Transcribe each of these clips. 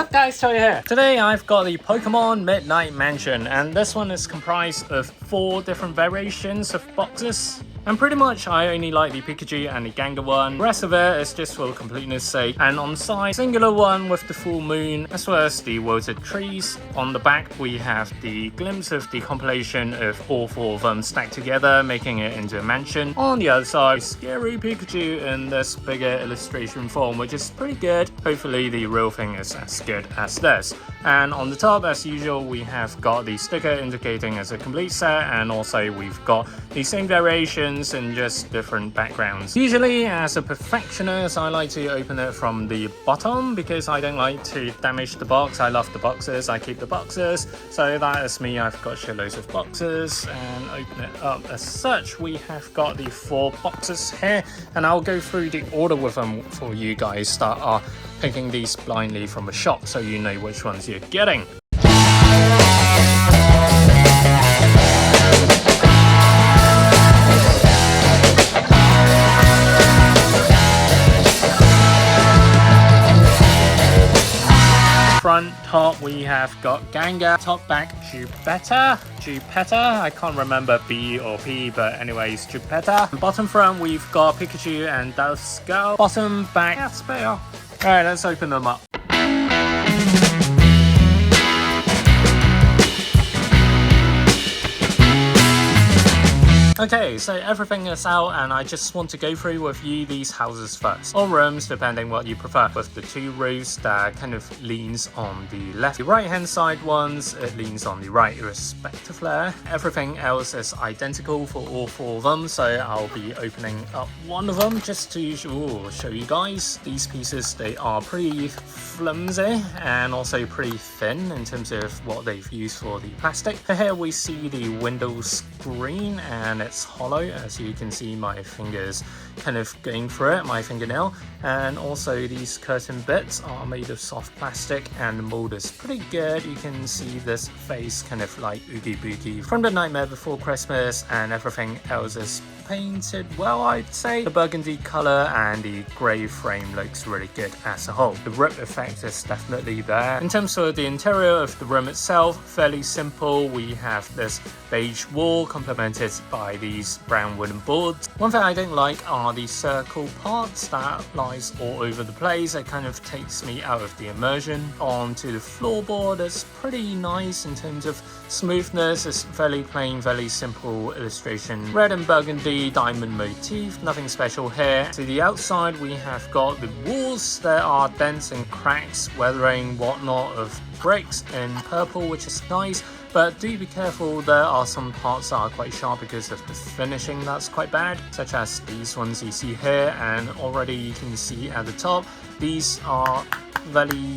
up guys, Toy here. Today I've got the Pokemon Midnight Mansion, and this one is comprised of 4 different variations of boxes. And pretty much I only like the Pikachu and the Gengar one. The rest of it is just for completeness sake. And on the side, singular one with the full moon, as well as the wilted trees. On the back we have the glimpse of the compilation of all 4 of them stacked together, making it into a mansion. On the other side, scary Pikachu in this bigger illustration form, which is pretty good. Hopefully the real thing is as good as this. And on the top, as usual, we have got the sticker indicating as a complete set, and also we've got the same variations in just different backgrounds. Usually, as a perfectionist, I like to open it from the bottom because I don't like to damage the box. I love the boxes, I keep the boxes. So that is me, I've got shitloads of boxes, and open it up as such. We have got the 4 boxes here, and I'll go through the order with them for you guys that are picking these blindly from a shop, so you know which ones you're getting. Front top we have got Gengar, top back Jupiter, I can't remember B or P, but anyways Jupiter. Bottom front we've got Pikachu and Duskull. Bottom back Caspio. Alright, let's open them up. Okay, so everything is out, and I just want to go through with you these houses first, or rooms depending what you prefer, with the 2 roofs that kind of leans on the left. The right hand side ones, it leans on the right respectively. Everything else is identical for all 4 of them, so I'll be opening up one of them just to show you guys. These pieces, they are pretty flimsy and also pretty thin in terms of what they've used for the plastic. Here we see the window screen, and it's hollow, as you can see my fingers kind of going through it, my fingernail. And also these curtain bits are made of soft plastic, and the mold is pretty good. You can see this face kind of like Oogie Boogie from The Nightmare Before Christmas, and everything else is painted well, I'd say. The burgundy color and the grey frame looks really good as a whole. The rip effect is definitely there. In terms of the interior of the room itself, fairly simple. We have this beige wall complemented by these brown wooden boards. One thing I don't like are the circle parts that lies all over the place. It kind of takes me out of the immersion. Onto the floorboard, it's pretty nice in terms of smoothness. It's fairly plain, very simple illustration. Red and burgundy diamond motif, nothing special here. To the outside we have got the walls. There are dents and cracks, weathering, whatnot of bricks in purple, which is nice. But do be careful, there are some parts that are quite sharp because of the finishing that's quite bad, such as these ones you see here, and already you can see at the top, these are very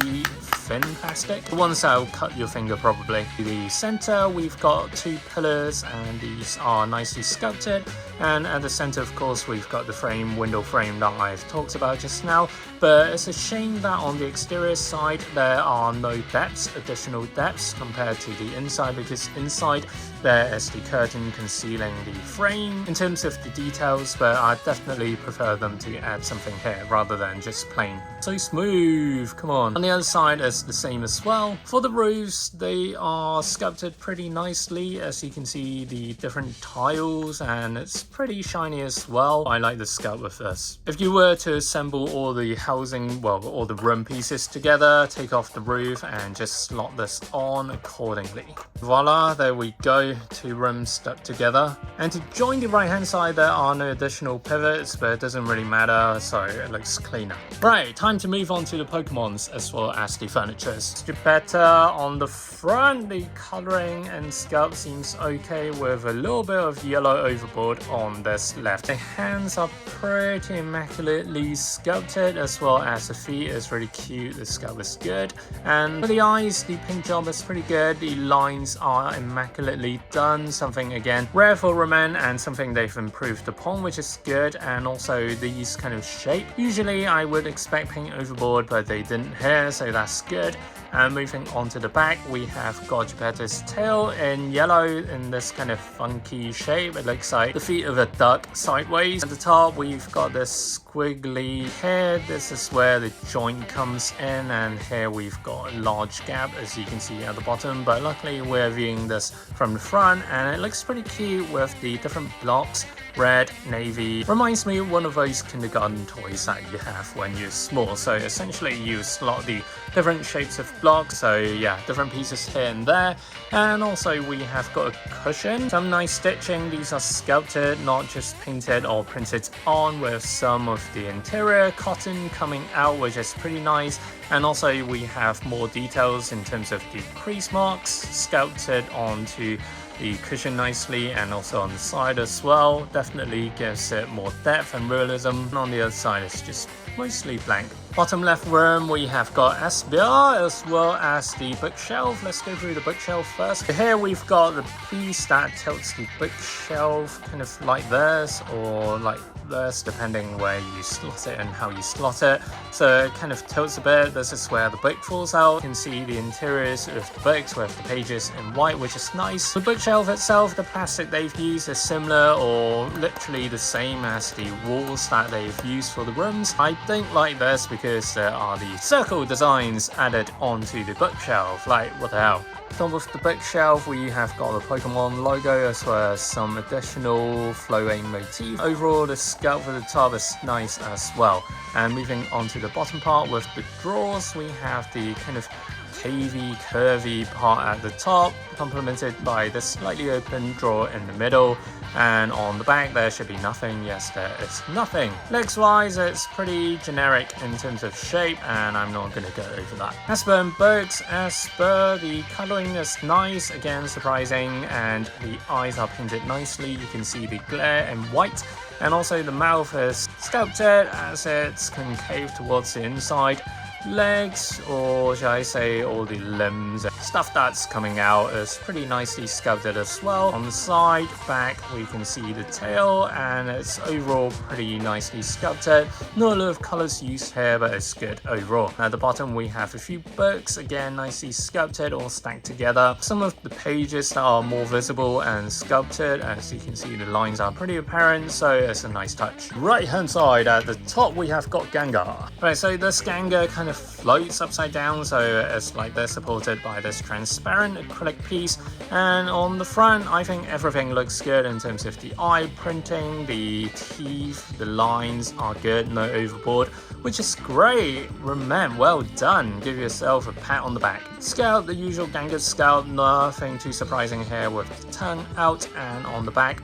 thin plastic. The ones that'll cut your finger probably. In the center we've got 2 pillars, and these are nicely sculpted. And at the center, of course, we've got the window frame that I've talked about just now. But it's a shame that on the exterior side there are no depths, additional depths compared to the inside, because inside there is the curtain concealing the frame in terms of the details, but I definitely prefer them to add something here rather than just plain. So smooth, come on. On the other side is the same as well. For the roofs, they are sculpted pretty nicely, as you can see the different tiles, and it's pretty shiny as well. I like the sculpt with this. If you were to assemble all the housing, well, all the room pieces together, take off the roof and just slot this on accordingly. Voila, there we go, 2 rooms stuck together. And to join the right hand side, there are no additional pivots, but it doesn't really matter, so it looks cleaner. Right, time to move on to the Pokemons as well as the furnitures. Better on the front, the coloring and sculpt seems okay, with a little bit of yellow overboard on this left. The hands are pretty immaculately sculpted, as well as the feet is really cute. The sculpt is good, and for the eyes, the paint job is pretty good. The lines are immaculately done, something again rare for Re-ment and something they've improved upon, which is good. And also these kind of shape, usually I would expect paint overboard, but they didn't here, so that's good. And moving on to the back, we have got Geppetto's tail in yellow in this kind of funky shape. It looks like the feet of a duck sideways. At the top, we've got this squiggly head. This is where the joint comes in, and here we've got a large gap, as you can see at the bottom. But luckily, we're viewing this from the front, and it looks pretty cute with the different blocks. Red, navy. Reminds me of one of those kindergarten toys that you have when you're small. So essentially you slot the different shapes of blocks. So yeah, different pieces here and there. And also we have got a cushion. Some nice stitching. These are sculpted, not just painted or printed on, with some of the interior cotton coming out, which is pretty nice. And also we have more details in terms of the crease marks sculpted onto the cushion nicely, and also on the side as well. Definitely gives it more depth and realism. And on the other side, it's just mostly blank. Bottom left room, we have got SBR as well as the bookshelf. Let's go through the bookshelf first. Here we've got the piece that tilts the bookshelf kind of like this, or like this, depending where you slot it and how you slot it. So it kind of tilts a bit. This is where the book falls out. You can see the interiors of the books with the pages in white, which is nice. The bookshelf itself, the plastic they've used is similar or literally the same as the walls that they've used for the rooms. I don't like this because there are the circle designs added onto the bookshelf. Like, what the hell? Top of the bookshelf, we have got the Pokemon logo as well as some additional flowing motif. Overall, the sculpt at the top is nice as well. And moving on to the bottom part with the drawers, we have the kind of cavey, curvy part at the top, complemented by the slightly open drawer in the middle. And on the back there should be nothing. Yes, there is nothing. Legs wise, it's pretty generic in terms of shape, and I'm not going to go over that. Asper books, Asper, the colouring is nice, again surprising, and the eyes are painted nicely. You can see the glare in white, and also the mouth is sculpted as it's concave towards the inside. Legs, or shall I say all the limbs, stuff that's coming out is pretty nicely sculpted as well. On the side, back, we can see the tail, and it's overall pretty nicely sculpted. Not a lot of colours used here, but it's good overall. At the bottom, we have a few books, again nicely sculpted, all stacked together. Some of the pages that are more visible and sculpted, as you can see the lines are pretty apparent, so it's a nice touch. Right hand side, at the top we have got Gengar. Right, so this Gengar kind of floats upside down, so it's like they're supported by this transparent acrylic piece. And on the front, I think everything looks good in terms of the eye printing, the teeth, the lines are good, no overboard, which is great. Re-ment, well done. Give yourself a pat on the back. Scalp, the usual Gengar scalp, nothing too surprising here with the tongue out. And on the back,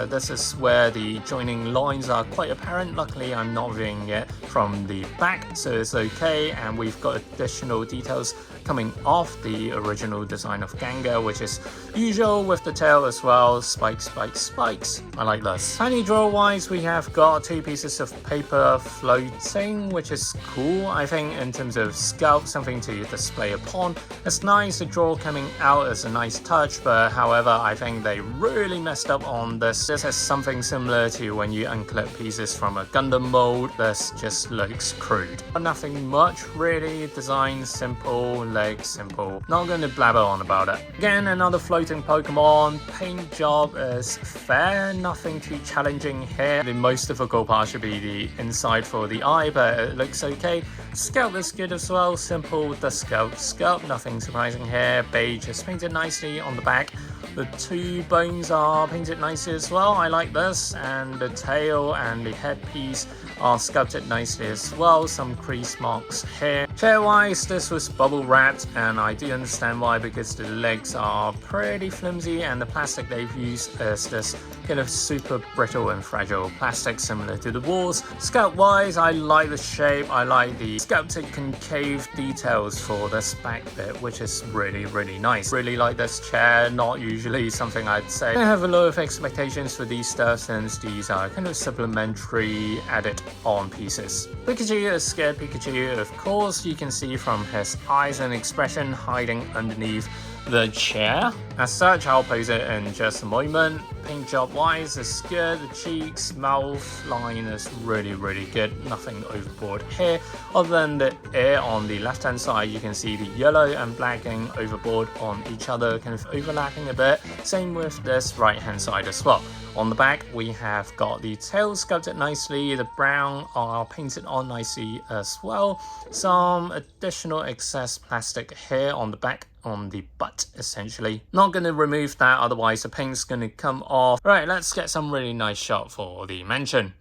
this is where the joining lines are quite apparent. Luckily, I'm not viewing it from the back, so it's okay. And we've got additional details coming off the original design of Gengar, which is usual with the tail as well. Spikes, spikes, spikes. I like this. Tiny drawer wise, we have got two pieces of paper floating, which is cool. I think in terms of sculpt, something to display upon. It's nice. The drawer coming out is a nice touch, but however, I think they really messed up on this. This is something similar to when you unclip pieces from a Gundam mold. This just looks crude. Nothing much really. Design simple, legs simple. Not going to blabber on about it. Again, another floating Pokemon. Paint job is fair, nothing too challenging here. The most difficult part should be the inside for the eye, but it looks okay. Scalp is good as well. Simple, the scalp, nothing surprising here. Beige is painted nicely on the back. The two bones are painted nicely as well. I like this. And the tail and the headpiece are sculpted nicely as well. Some crease marks here. Chair wise, this was bubble wrapped, and I do understand why, because the legs are pretty flimsy and the plastic they've used is this kind of super brittle and fragile plastic similar to the walls. Sculpt wise, I like the shape. I like the sculpted concave details for this back bit, which is really, really nice. Really like this chair. Not usually something I'd say. I have a lot of expectations for these stuff since these are kind of supplementary added on pieces. Pikachu is scared Pikachu, of course. You can see from his eyes and expression hiding underneath the chair. As such, I'll pose it in just a moment. Paint job wise, it's good. The cheeks, mouth line is really good. Nothing overboard here. Other than the ear on the left hand side, you can see the yellow and black going overboard on each other, kind of overlapping a bit. Same with this right hand side as well. On the back, we have got the tail sculpted nicely. The brown are painted on nicely as well. Some additional excess plastic here on the back, on the butt essentially. Not going to remove that, otherwise the paint's going to come off. Right, let's get some really nice shot for the mansion.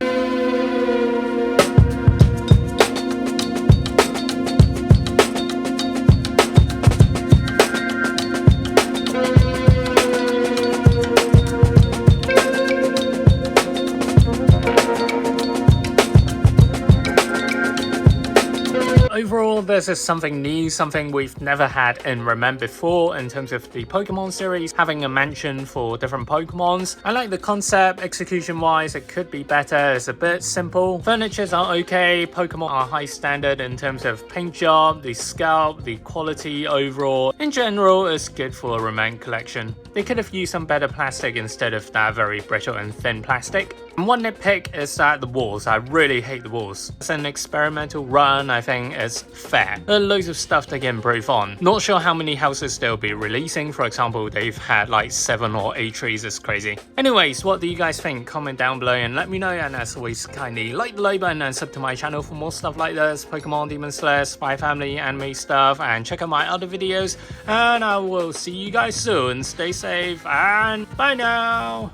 Overall, this is something new, something we've never had in Re-ment before in terms of the Pokemon series, having a mansion for different Pokemons. I like the concept. Execution wise, it could be better. It's a bit simple. Furnitures are okay. Pokemon are high standard in terms of paint job, the sculpt, the quality overall. In general, it's good for a Re-ment collection. They could have used some better plastic instead of that very brittle and thin plastic. And one nitpick is that the walls. I really hate the walls. It's an experimental run. I think it's fair. There are loads of stuff they can improve on. Not sure how many houses they'll be releasing. For example, they've had like 7 or 8 trees. It's crazy. Anyways, what do you guys think? Comment down below and let me know. And as always, kindly like the like button and sub to my channel for more stuff like this. Pokemon, Demon Slayer, Spy Family, anime stuff. And check out my other videos. And I will see you guys soon. Stay safe and bye now.